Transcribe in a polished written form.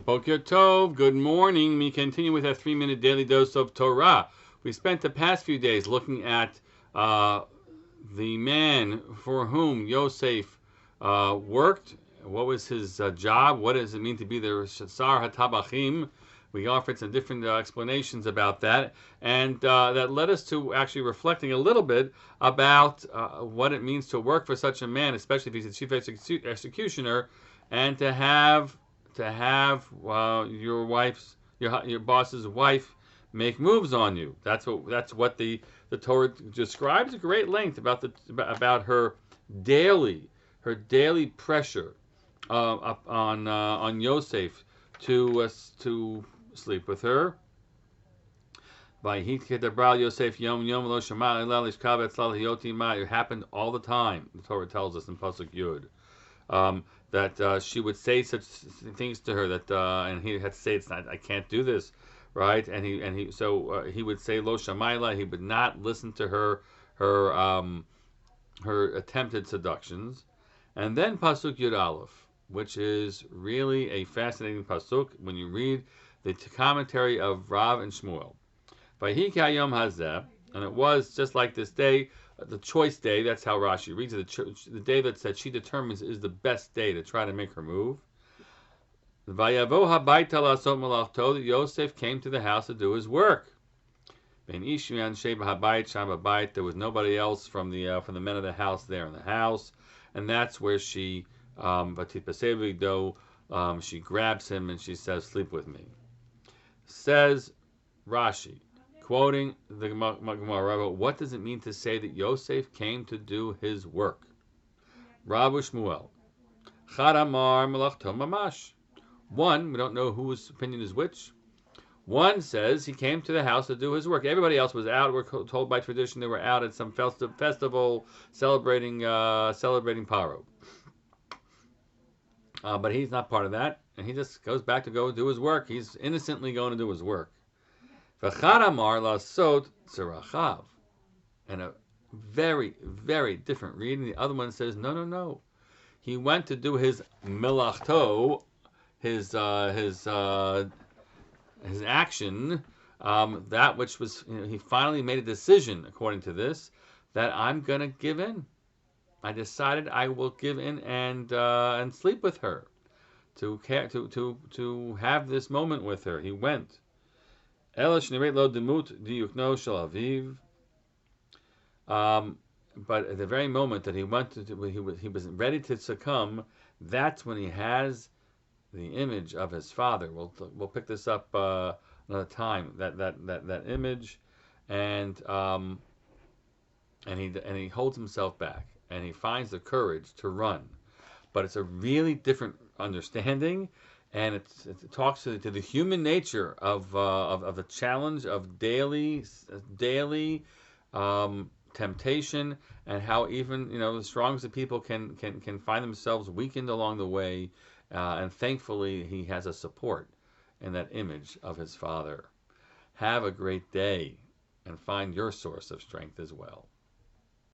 Boker Tov, good morning. We continue with our 3-minute daily dose of Torah. We spent the past few days looking at the man for whom Yosef worked. What was his job? What does it mean to be the Sar HaTabachim? We offered some different explanations about that, and that led us to actually reflecting a little bit about what it means to work for such a man, especially if he's a chief executioner, and to have your boss's wife make moves on you. That's what the Torah describes at great length about her daily pressure on Yosef to sleep with her. It happened all the time. The Torah tells us in Pasuk Yud. That she would say such things to her that and he had to say it's not, I can't do this, right? And he would say lo shamayla. He would not listen to her attempted seductions. And then pasuk Yud Aleph, which is really a fascinating pasuk when you read the commentary of Rav and Shmuel. Vayhi kayom hazeh, and it was just like this day. The choice day, that's how Rashi reads it, the day that said she determines is the best day to try to make her move. Vayavo habayta la'asot malachto, that Yosef came to the house to do his work. There was nobody else from the men of the house there in the house, and that's where she she grabs him and she says, sleep with me. Says Rashi, quoting the Gemara, what does it mean to say that Yosef came to do his work? Rav Shmuel, Chad Amar Melachto Mamash. One, we don't know whose opinion is which. One says he came to the house to do his work. Everybody else was out. We're told by tradition they were out at some festival celebrating Paro. But he's not part of that, and he just goes back to go do his work. He's innocently going to do his work. V'chad amar lasot tzarachav, and a very, very different reading. The other one says, no. He went to do his melachto, his action, that which was, he finally made a decision, according to this, that I'm going to give in. I decided I will give in and sleep with her, to have this moment with her. He went. But at the very moment that he was ready to succumb, that's when he has the image of his father. We'll pick this up another time. That image, and he holds himself back, and he finds the courage to run. But it's a really different understanding. And it talks to the human nature of the challenge of daily temptation, and how even the strongest of people can find themselves weakened along the way, and thankfully he has a support in that image of his father. Have a great day, and find your source of strength as well.